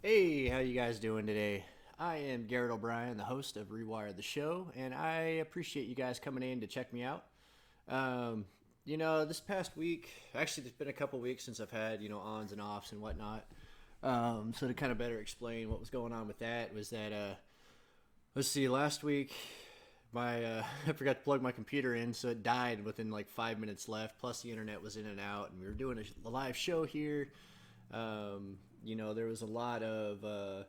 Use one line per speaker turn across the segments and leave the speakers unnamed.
Hey, how you guys doing today? I am Garrett O'Brien, the host of Rewire the Show, and I appreciate you guys coming in to check me out. Um, this past week, actually, there's been a couple weeks since I've had, ons and offs and whatnot. So to kind of better explain what was going on with that was that, let's see, last week, my I forgot to plug my computer in, so it died within like 5 minutes left. Plus, the internet was in and out, and we were doing a live show here. There was a lot of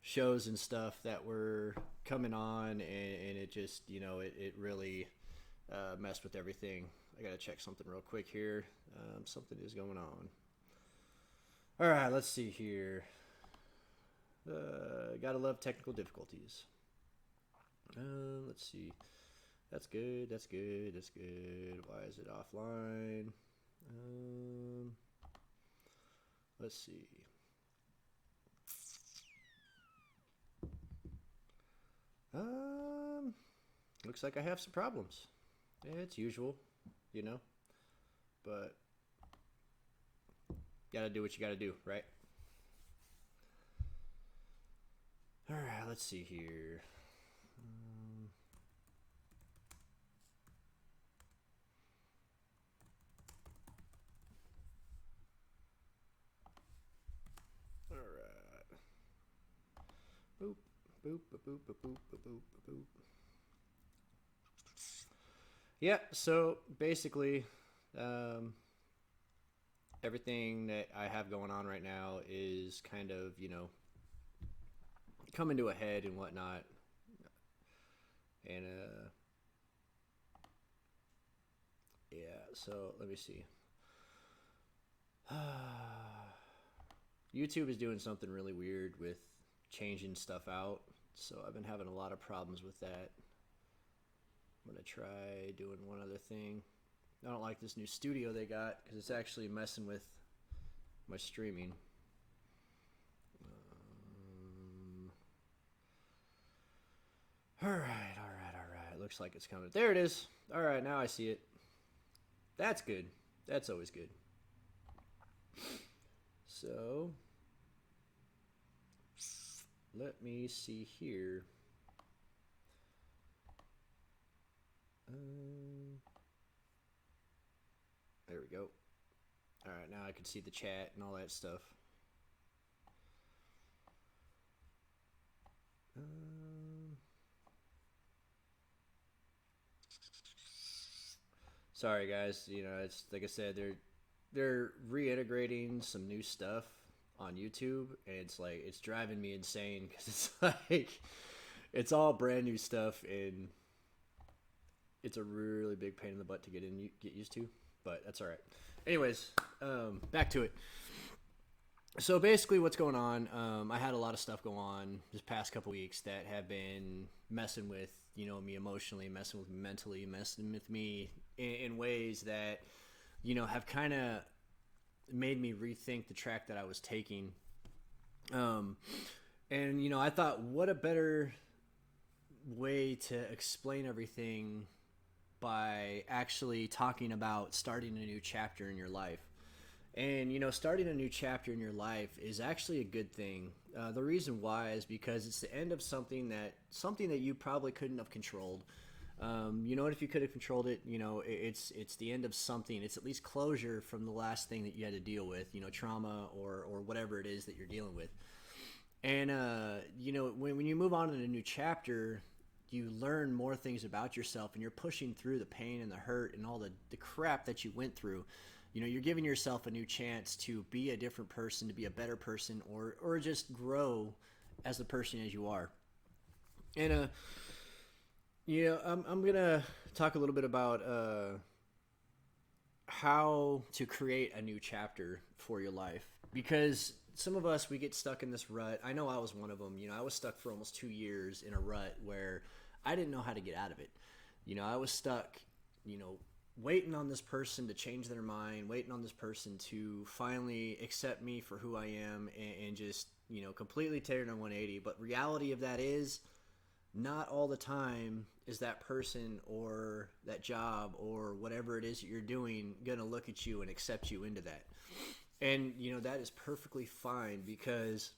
shows and stuff that were coming on, and it just, it really messed with everything. I gotta check something real quick here. Something is going on. All right, let's see here. Gotta love technical difficulties. Let's see. That's good. That's good. That's good. Why is it offline? Um, let's see. Um, Looks like I have some problems. Yeah, it's usual, you know, but gotta do what you gotta do, right? All right, let's see here. Um, all right. Boop, boop, boop, boop, boop, boop, boop, boop, boop. Yeah, so basically, um, everything that I have going on right now is kind of, coming to a head and whatnot. And, yeah, so let me see. YouTube is doing something really weird with changing stuff out. So I've been having a lot of problems with that. I'm going to try doing one other thing. I don't like this new studio they got because it's actually messing with my streaming. All right, all right, all right. Looks like it's coming. There it is. All right, now I see it. That's good. That's always good. So, let me see here. Um, there we go. All right, now I can see the chat and all that stuff. Um, Sorry, guys. It's like I said, they're reintegrating some new stuff on YouTube, and it's driving me insane because it's like it's all brand new stuff, and it's a really big pain in the butt to get used to. But that's all right. Anyways, back to it. So basically, what's going on? I had a lot of stuff go on this past couple weeks that have been messing with me emotionally, messing with me mentally, messing with me in ways that have kind of made me rethink the track that I was taking. Um, and I thought, what a better way to explain everything by actually talking about starting a new chapter in your life. And starting a new chapter in your life is actually a good thing. The reason why is because it's the end of something that you probably couldn't have controlled. And if you could have controlled it, it's the end of something. It's at least closure from the last thing that you had to deal with, trauma or whatever it is that you're dealing with. And when you move on to a new chapter, you learn more things about yourself, and you're pushing through the pain and the hurt and all the crap that you went through. You're giving yourself a new chance to be a different person, to be a better person, or just grow as the person as you are. And I'm gonna talk a little bit about how to create a new chapter for your life, because some of us, we get stuck in this rut. I know I was one of them. I was stuck for almost 2 years in a rut where I didn't know how to get out of it. I was stuck, waiting on this person to change their mind, waiting on this person to finally accept me for who I am, and just completely tear it on 180. But reality of that is, not all the time is that person or that job or whatever it is that you're doing going to look at you and accept you into that. And that is perfectly fine, because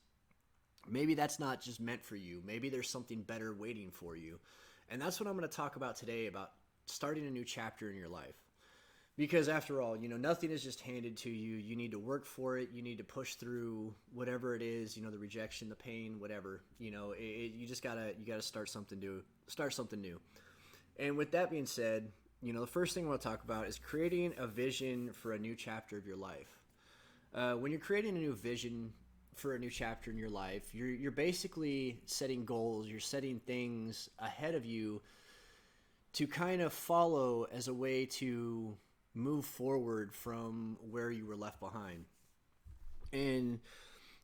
maybe that's not just meant for you. Maybe there's something better waiting for you. And that's what I'm going to talk about today, about starting a new chapter in your life. Because after all, nothing is just handed to you. You need to work for it. You need to push through whatever it is, the rejection, the pain, whatever. You just gotta start something new. Start something new. And with that being said, the first thing I want to talk about is creating a vision for a new chapter of your life. When you're creating a new vision for a new chapter in your life, you're basically setting goals. You're setting things ahead of you to kind of follow as a way to move forward from where you were left behind. And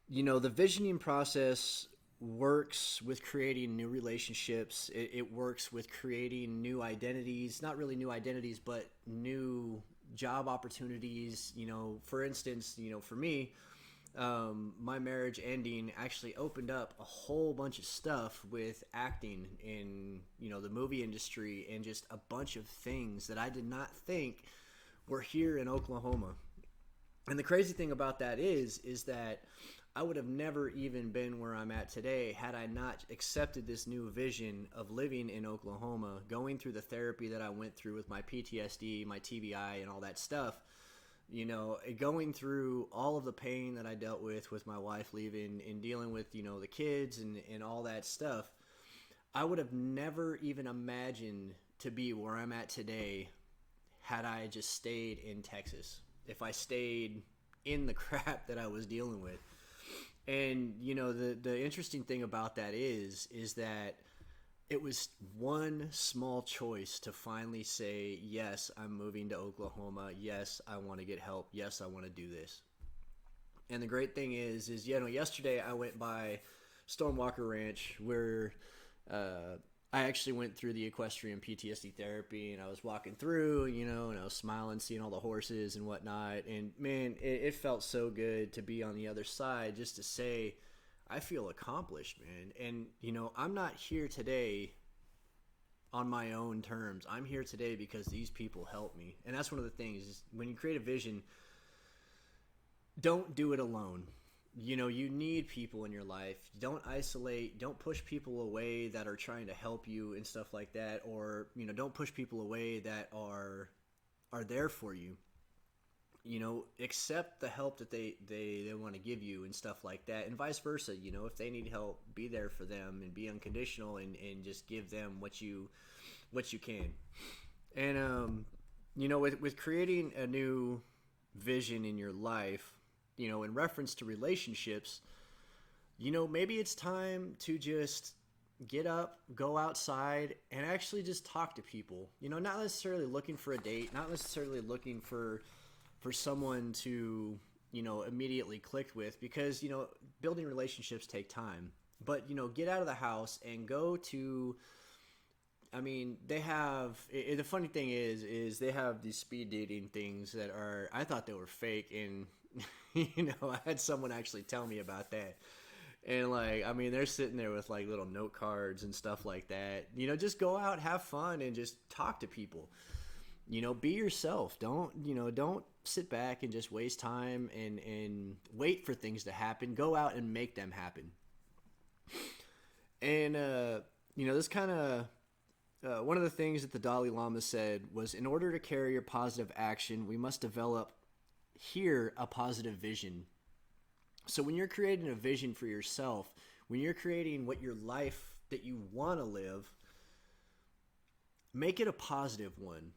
the visioning process works with creating new relationships. It works with creating new identities, not really new identities, but new job opportunities. For instance, for me, my marriage ending actually opened up a whole bunch of stuff with acting in the movie industry, and just a bunch of things that I did not think were here in Oklahoma. And the crazy thing about that is that I would have never even been where I'm at today had I not accepted this new vision of living in Oklahoma, going through the therapy that I went through with my PTSD, my TBI, and all that stuff. Going through all of the pain that I dealt with my wife leaving, and dealing with, the kids and all that stuff. I would have never even imagined to be where I'm at today had I just stayed in Texas. If I stayed in the crap that I was dealing with. And, the interesting thing about that is that it was one small choice to finally say, yes, I'm moving to Oklahoma. Yes, I want to get help. Yes, I want to do this. And the great thing is yesterday I went by Stormwalker Ranch, where I actually went through the equestrian PTSD therapy, and I was walking through, and I was smiling, seeing all the horses and whatnot. And man, it felt so good to be on the other side, just to say, I feel accomplished, man. And, I'm not here today on my own terms. I'm here today because these people helped me. And that's one of the things is, when you create a vision, don't do it alone. You need people in your life. Don't isolate. Don't push people away that are trying to help you and stuff like that. Or, don't push people away that are there for you. Accept the help that they want to give you and stuff like that. And vice versa. If they need help, be there for them and be unconditional, and just give them what you can. And, with creating a new vision in your life, in reference to relationships, maybe it's time to just get up, go outside, and actually just talk to people. Not necessarily looking for a date, not necessarily looking for someone to, immediately click with, because, building relationships take time. But, get out of the house and go to, they have, the funny thing is they have these speed dating things that are, I thought they were fake, and I had someone actually tell me about that. And they're sitting there with little note cards and stuff like that. Just go out, have fun, and just talk to people. Be yourself. Don't sit back and just waste time and wait for things to happen. Go out and make them happen. And, this kind of, one of the things that the Dalai Lama said was, in order to carry your positive action, we must develop here a positive vision. So when you're creating a vision for yourself, when you're creating what your life that you want to live, make it a positive one.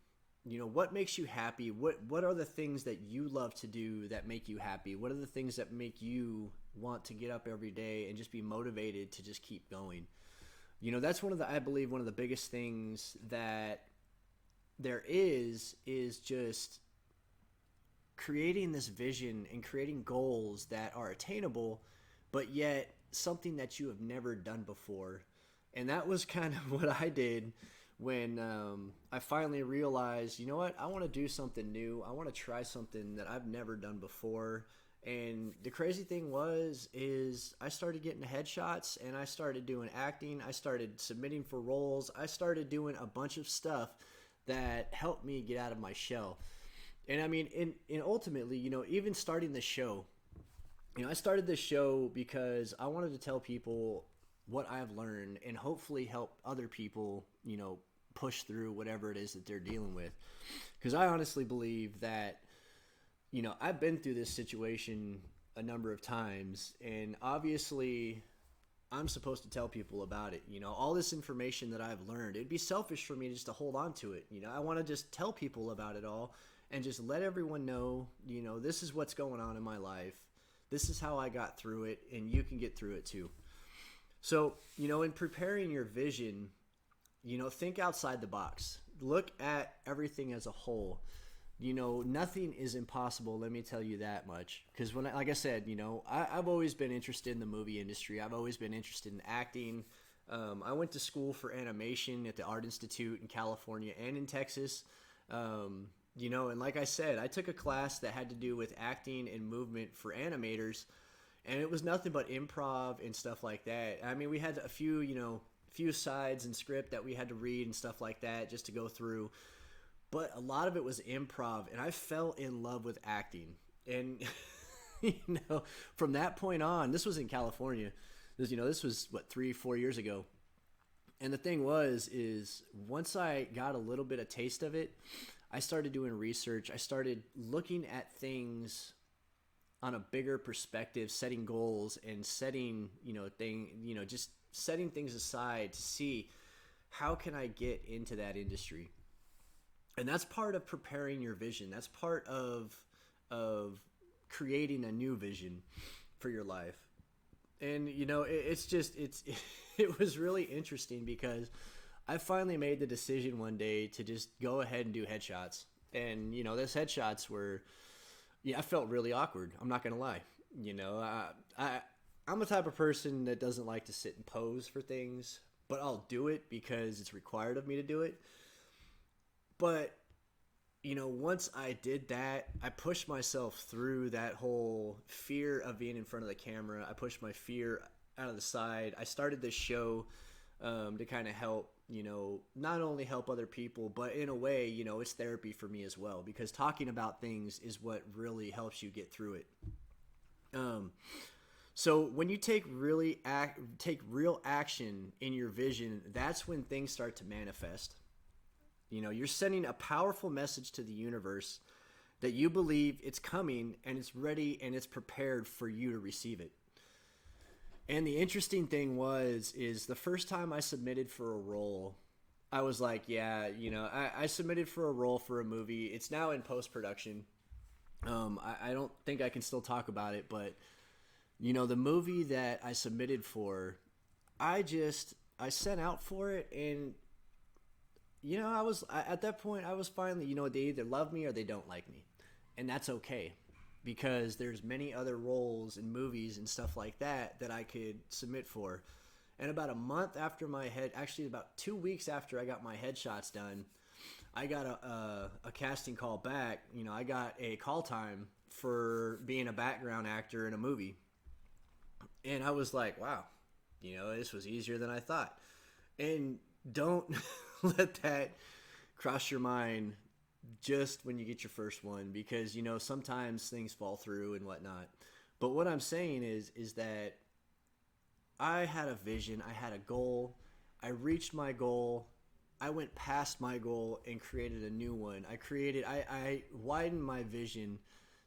What makes you happy? What are the things that you love to do that make you happy? What are the things that make you want to get up every day and just be motivated to just keep going? That's I believe one of the biggest things that there is just creating this vision and creating goals that are attainable, but yet something that you have never done before. And that was kind of what I did when I finally realized, you know what, I want to do something new. I want to try something that I've never done before. And the crazy thing is I started getting headshots, and I started doing acting. I started submitting for roles. I started doing a bunch of stuff that helped me get out of my shell. And in ultimately, even starting the show, I started this show because I wanted to tell people what I've learned and hopefully help other people, push through whatever it is that they're dealing with. Because I honestly believe that, I've been through this situation a number of times, and obviously I'm supposed to tell people about it. All this information that I've learned, it'd be selfish for me just to hold on to it. I want to just tell people about it all and just let everyone know, this is what's going on in my life. This is how I got through it, and you can get through it too. So, in preparing your vision, think outside the box. Look at everything as a whole. Nothing is impossible. Let me tell you that much. Because like I said, I've always been interested in the movie industry. I've always been interested in acting. I went to school for animation at the Art Institute in California and in Texas. And like I said, I took a class that had to do with acting and movement for animators, and it was nothing but improv and stuff like that. I mean, we had a few sides and script that we had to read and stuff like that just to go through. But a lot of it was improv, and I fell in love with acting. And, from that point on, this was in California. This was, 3-4 years ago. And the thing is once I got a little bit of taste of it, I started doing research. I started looking at things on a bigger perspective, setting goals and setting, just setting things aside to see how can I get into that industry. And that's part of preparing your vision. That's part of creating a new vision for your life. And it was really interesting because I finally made the decision one day to just go ahead and do headshots. And those headshots were, I felt really awkward. I'm not gonna lie. I'm the type of person that doesn't like to sit and pose for things, but I'll do it because it's required of me to do it. But, once I did that, I pushed myself through that whole fear of being in front of the camera. I pushed my fear out of the side. I started this show to kind of help, not only help other people, but in a way, it's therapy for me as well, because talking about things is what really helps you get through it. So when you take real action in your vision, that's when things start to manifest. You're sending a powerful message to the universe that you believe it's coming and it's ready and it's prepared for you to receive it. And the interesting thing is the first time I submitted for a role, I was like, yeah, I submitted for a role for a movie. It's now in post-production. I don't think I can still talk about it, but the movie that I submitted for, I sent out for it, and at that point, I was finally, they either love me or they don't like me. And that's okay, because there's many other roles in movies and stuff like that I could submit for. And about a month after actually about 2 weeks after I got my headshots done, I got a casting call back. I got a call time for being a background actor in a movie. And I was like, wow, this was easier than I thought. And don't let that cross your mind just when you get your first one, because sometimes things fall through and whatnot. But what I'm saying is that I had a vision, I had a goal, I reached my goal, I went past my goal and created a new one. I widened my vision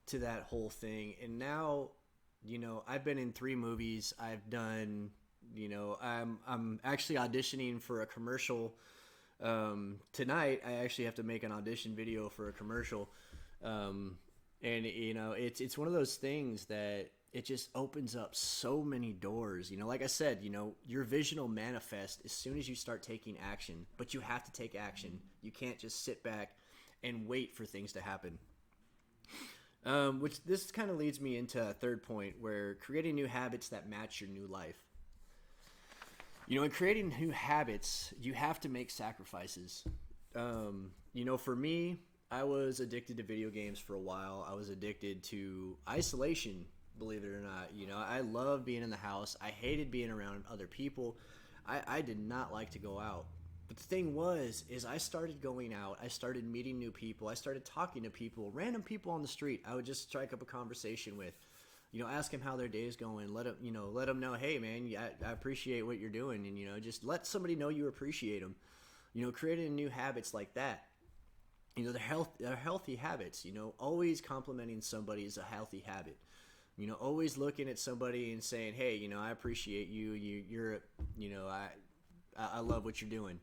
to that whole thing, and now I've been in 3 movies. I've done, I'm actually auditioning for a commercial. Tonight I actually have to make an audition video for a commercial. And it's one of those things that it just opens up so many doors. Like I said, your vision will manifest as soon as you start taking action, but you have to take action. You can't just sit back and wait for things to happen. Which this kind of leads me into a third point, where creating new habits that match your new life. In creating new habits, you have to make sacrifices. For me, I was addicted to video games for a while. I was addicted to isolation, believe it or not. I love being in the house. I hated being around other people. I did not like to go out. But the thing is I started going out. I started meeting new people. I started talking to people, random people on the street. I would just strike up a conversation with. ask them how their day is going. Let them know, hey man, I appreciate what you're doing, and just let somebody know you appreciate them. Creating new habits like that. They're healthy habits. Always complimenting somebody is a healthy habit. Always looking at somebody and saying, hey, I appreciate you. I love what you're doing.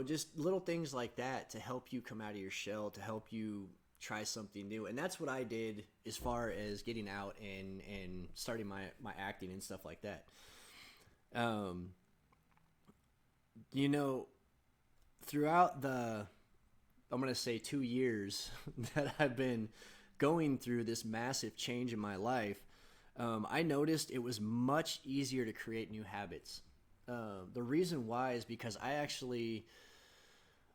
Just little things like that to help you come out of your shell, to help you try something new. And that's what I did as far as getting out and starting my acting and stuff like that. You know, throughout I'm going to say 2 years that I've been going through this massive change in my life, I noticed it was much easier to create new habits. The reason why is because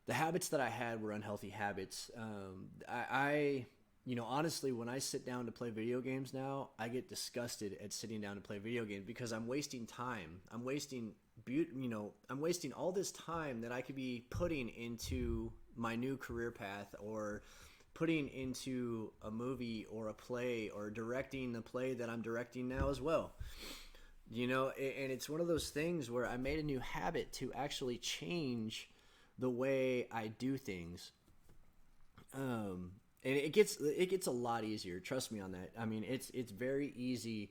the habits that I had were unhealthy habits. Honestly, when I sit down to play video games now, I get disgusted at sitting down to play video games because I'm wasting time. I'm wasting all this time that I could be putting into my new career path, or putting into a movie or a play, or directing the play that I'm directing now as well. And it's one of those things where I made a new habit to actually change the way I do things. And it gets a lot easier. Trust me on that. I mean, it's very easy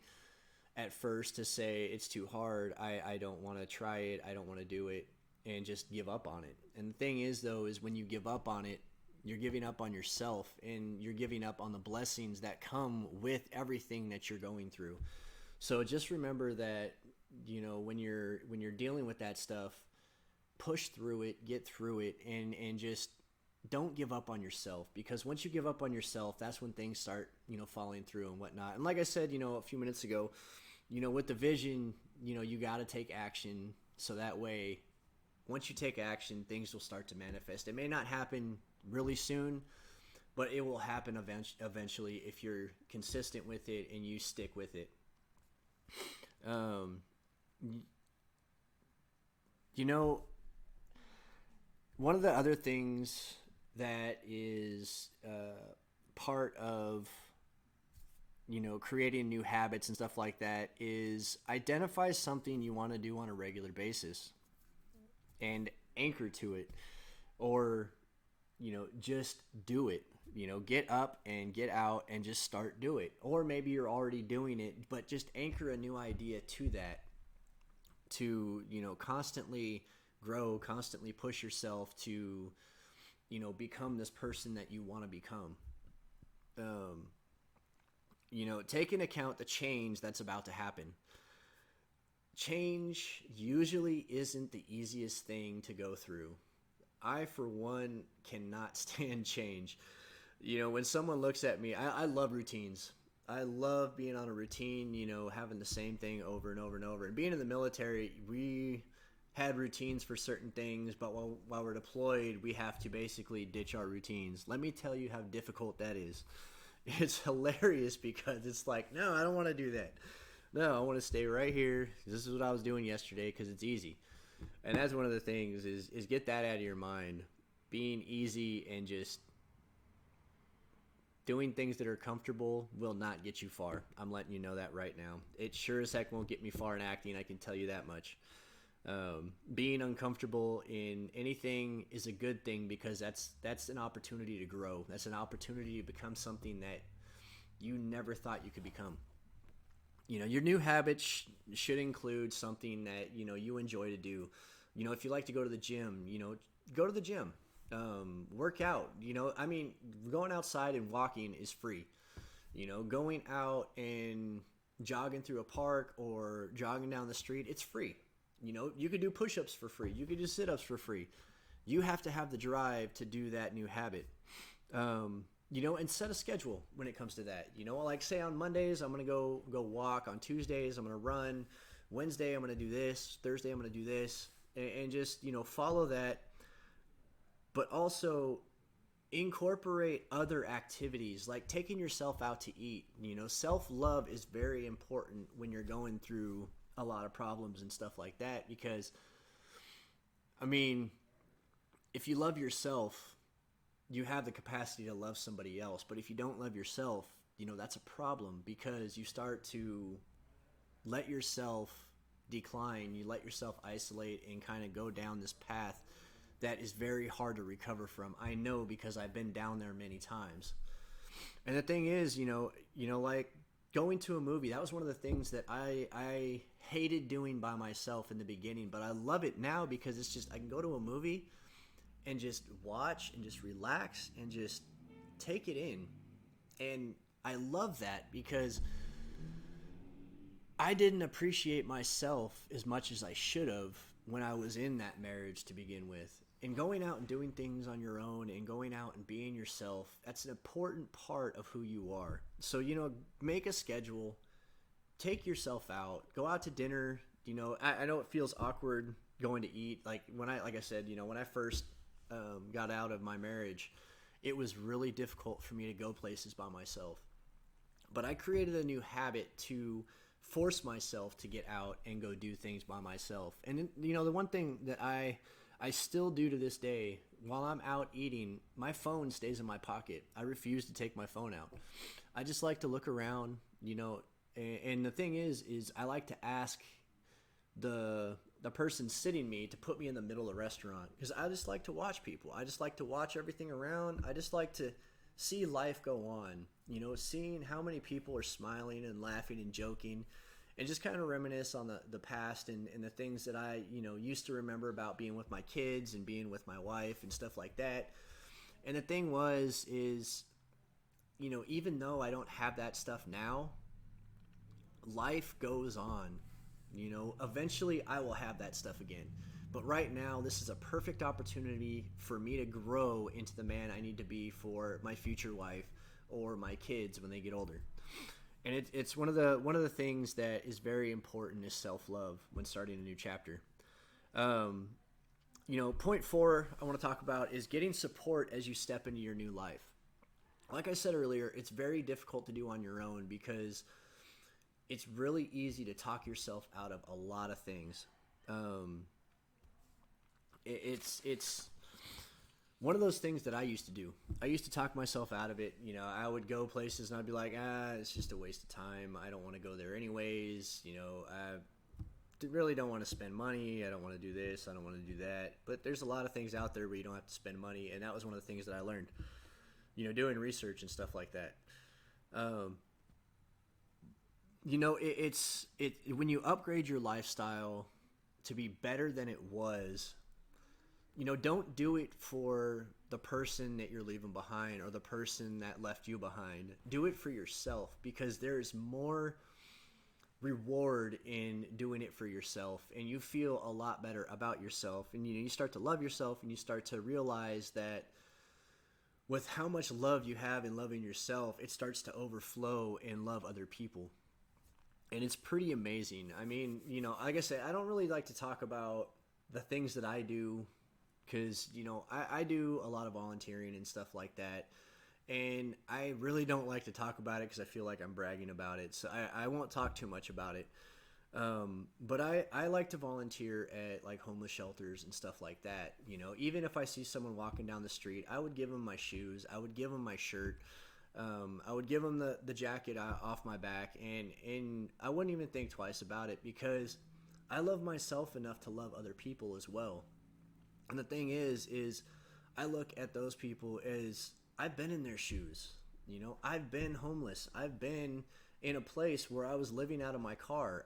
at first to say it's too hard. I don't want to try it. I don't want to do it, and just give up on it. And the thing is, though, is when you give up on it, you're giving up on yourself, and you're giving up on the blessings that come with everything that you're going through. So just remember that, when you're dealing with that stuff, push through it, get through it, and just don't give up on yourself, because once you give up on yourself, that's when things start, falling through and whatnot. And like I said, a few minutes ago, with the vision, you got to take action. So that way, once you take action, things will start to manifest. It may not happen really soon, but it will happen eventually if you're consistent with it and you stick with it. One of the other things that is part of creating new habits and stuff like that is identify something you want to do on a regular basis and anchor to it, or just do it. Get up and get out and just start do it. Or maybe you're already doing it, but just anchor a new idea to that, to constantly grow, constantly push yourself to become this person that you want to become. Take into account the change that's about to happen. Change usually isn't the easiest thing to go through. I, for one, cannot stand change. When someone looks at me, I love routines. I love being on a routine, having the same thing over and over and over. And being in the military, we had routines for certain things, but while we're deployed, we have to basically ditch our routines. Let me tell you how difficult that is. It's hilarious because it's like, no, I don't want to do that. No, I want to stay right here. This is what I was doing yesterday because it's easy. And that's one of the things is get that out of your mind. Being easy and just doing things that are comfortable will not get you far. I'm letting you know that right now. It sure as heck won't get me far in acting, I can tell you that much. Being uncomfortable in anything is a good thing, because that's an opportunity to grow. That's an opportunity to become something that you never thought you could become. Your new habits should include something that, you enjoy to do. If you like to go to the gym, go to the gym. Work out. Going outside and walking is free. Going out and jogging through a park or jogging down the street, it's free. You could do push-ups for free. You could do sit-ups for free. You have to have the drive to do that new habit. And set a schedule when it comes to that. Like say on Mondays, I'm going to go walk. On Tuesdays, I'm going to run. Wednesday, I'm going to do this. Thursday, I'm going to do this. And just, follow that. But also incorporate other activities, like taking yourself out to eat. Self-love is very important when you're going through a lot of problems and stuff like that, because, if you love yourself, you have the capacity to love somebody else. But if you don't love yourself, that's a problem because you start to let yourself decline, you let yourself isolate and kind of go down this path that is very hard to recover from. I know because I've been down there many times. And the thing is, like going to a movie, that was one of the things that I hated doing by myself in the beginning, but I love it now because it's just I can go to a movie and just watch and just relax and just take it in. And I love that because I didn't appreciate myself as much as I should have when I was in that marriage to begin with. And going out and doing things on your own and going out and being yourself, that's an important part of who you are. So, make a schedule, take yourself out, go out to dinner. I know it feels awkward going to eat. Like I said, when I first got out of my marriage, it was really difficult for me to go places by myself. But I created a new habit to force myself to get out and go do things by myself. And the one thing that I still do to this day, while I'm out eating, my phone stays in my pocket. I refuse to take my phone out. I just like to look around, and the thing is I like to ask the person sitting me to put me in the middle of the restaurant because I just like to watch people. I just like to watch everything around. I just like to see life go on, seeing how many people are smiling and laughing and joking, and just kind of reminisce on the past and the things that I, used to remember about being with my kids and being with my wife and stuff like that. And the thing is, even though I don't have that stuff now, life goes on. Eventually I will have that stuff again. But right now, this is a perfect opportunity for me to grow into the man I need to be for my future wife or my kids when they get older. And it's one of the things that is very important is self-love when starting a new chapter. Point 4 I want to talk about is getting support as you step into your new life. Like I said earlier, it's very difficult to do on your own because it's really easy to talk yourself out of a lot of things. It's one of those things that I used to do. I used to talk myself out of it. I would go places and I'd be like, it's just a waste of time. I don't want to go there anyways. I really don't want to spend money. I don't want to do this. I don't want to do that. But there's a lot of things out there where you don't have to spend money. And that was one of the things that I learned, doing research and stuff like that. When you upgrade your lifestyle to be better than it was, don't do it for the person that you're leaving behind or the person that left you behind. Do it for yourself because there's more reward in doing it for yourself, and you feel a lot better about yourself, and you start to love yourself, and you start to realize that with how much love you have in loving yourself, it starts to overflow and love other people. And it's pretty amazing. I mean, like I said, I don't really like to talk about the things that I do because, I do a lot of volunteering and stuff like that. And I really don't like to talk about it because I feel like I'm bragging about it. So I won't talk too much about it. But I like to volunteer at like homeless shelters and stuff like that. Even if I see someone walking down the street, I would give them my shoes. I would give them my shirt. I would give them the jacket off my back. And I wouldn't even think twice about it because I love myself enough to love other people as well. And the thing is I look at those people as I've been in their shoes. I've been homeless. I've been in a place where I was living out of my car.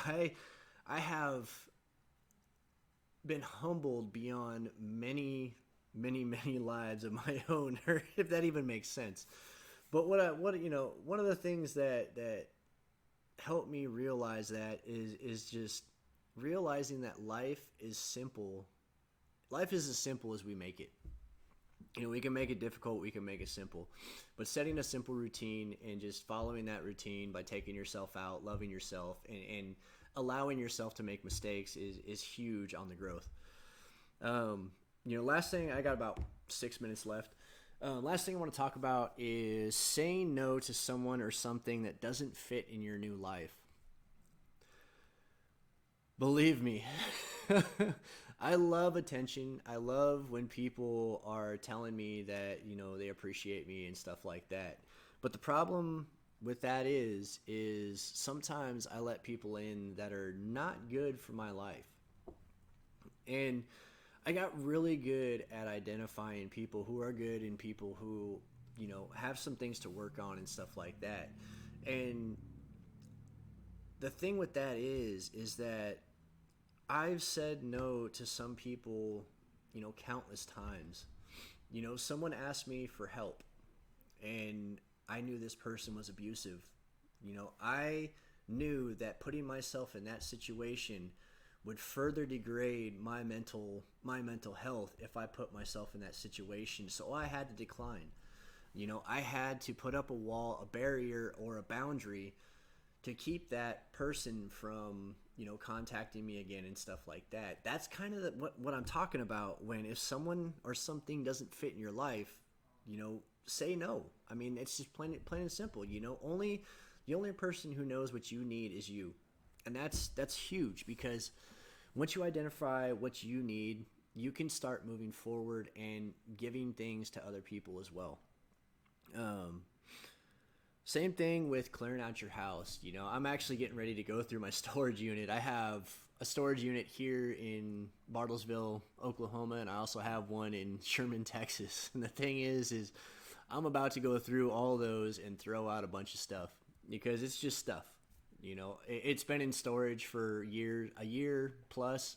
I have been humbled beyond many, many, many lives of my own, or if that even makes sense. But one of the things that helped me realize that is just realizing that life is simple. Life is as simple as we make it. We can make it difficult, we can make it simple. But setting a simple routine and just following that routine by taking yourself out, loving yourself, and allowing yourself to make mistakes is huge on the growth. Last thing, I got about 6 minutes left. Last thing I want to talk about is saying no to someone or something that doesn't fit in your new life. Believe me, I love attention. I love when people are telling me that, they appreciate me and stuff like that. But the problem with that is sometimes I let people in that are not good for my life. And I got really good at identifying people who are good and people who, have some things to work on and stuff like that. And the thing with that is that I've said no to some people, countless times. Someone asked me for help and I knew this person was abusive. I knew that putting myself in that situation would further degrade my mental health if I put myself in that situation. So I had to decline. I had to put up a wall, a barrier, or a boundary to keep that person from, contacting me again and stuff like that. That's kind of what I'm talking about when if someone or something doesn't fit in your life, say no. I mean, it's just plain and simple. Only the only person who knows what you need is you, and that's huge because once you identify what you need, you can start moving forward and giving things to other people as well. Same thing with clearing out your house. I'm actually getting ready to go through my storage unit. I have a storage unit here in Bartlesville, Oklahoma, and I also have one in Sherman, Texas. And the thing is I'm about to go through all those and throw out a bunch of stuff because it's just stuff. It's been in storage for a year plus.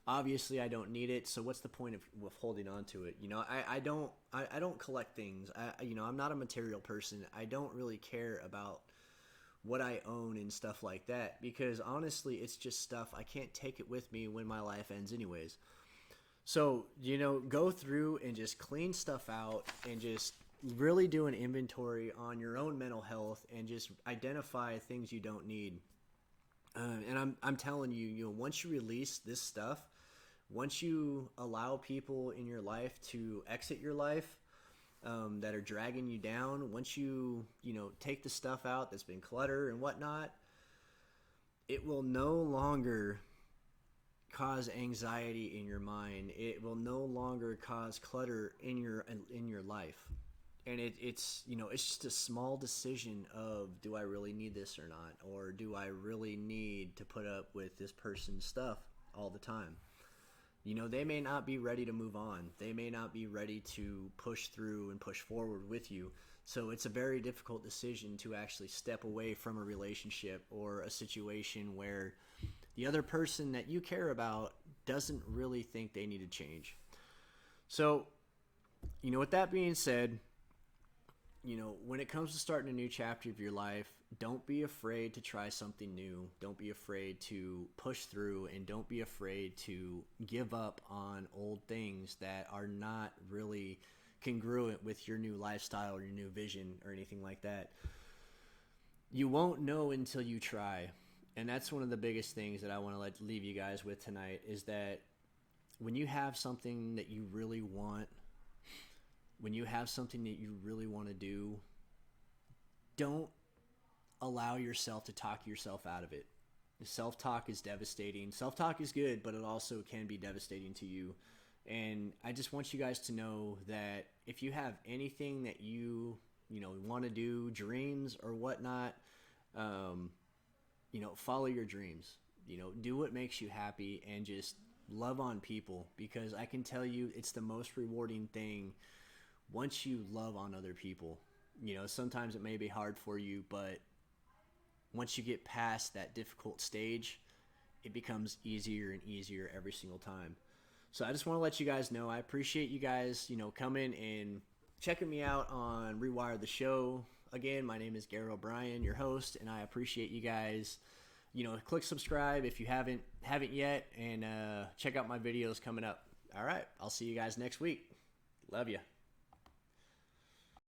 Obviously I don't need it, so what's the point of holding on to it? I don't collect things. I'm not a material person. I don't really care about what I own and stuff like that because honestly it's just stuff. I can't take it with me when my life ends anyways. So, go through and just clean stuff out and just really do an inventory on your own mental health and just identify things you don't need. And I'm telling you, once you release this stuff, once you allow people in your life to exit your life that are dragging you down, once you take the stuff out that's been clutter and whatnot, it will no longer cause anxiety in your mind. It will no longer cause clutter in your life. And it's just a small decision of, do I really need this or not? Or do I really need to put up with this person's stuff all the time? They may not be ready to move on. They may not be ready to push through and push forward with you. So it's a very difficult decision to actually step away from a relationship or a situation where the other person that you care about doesn't really think they need to change. So, with that being said, when it comes to starting a new chapter of your life, don't be afraid to try something new. Don't be afraid to push through, and don't be afraid to give up on old things that are not really congruent with your new lifestyle or your new vision or anything like that. You won't know until you try. And that's one of the biggest things that I want to leave you guys with tonight is that when you have something that you really want, when you have something that you really want to do, don't allow yourself to talk yourself out of it. Self-talk is devastating. Self-talk is good, but it also can be devastating to you. And I just want you guys to know that if you have anything that you want to do, dreams or whatnot, follow your dreams. Do what makes you happy and just love on people, because I can tell you it's the most rewarding thing once you love on other people. Sometimes it may be hard for you, but once you get past that difficult stage, it becomes easier and easier every single time. So I just want to let you guys know, I appreciate you guys, coming and checking me out on Rewire the Show. Again, my name is Garrett O'Brien, your host, and I appreciate you guys. Click subscribe if you haven't yet, and check out my videos coming up. All right, I'll see you guys next week. Love you.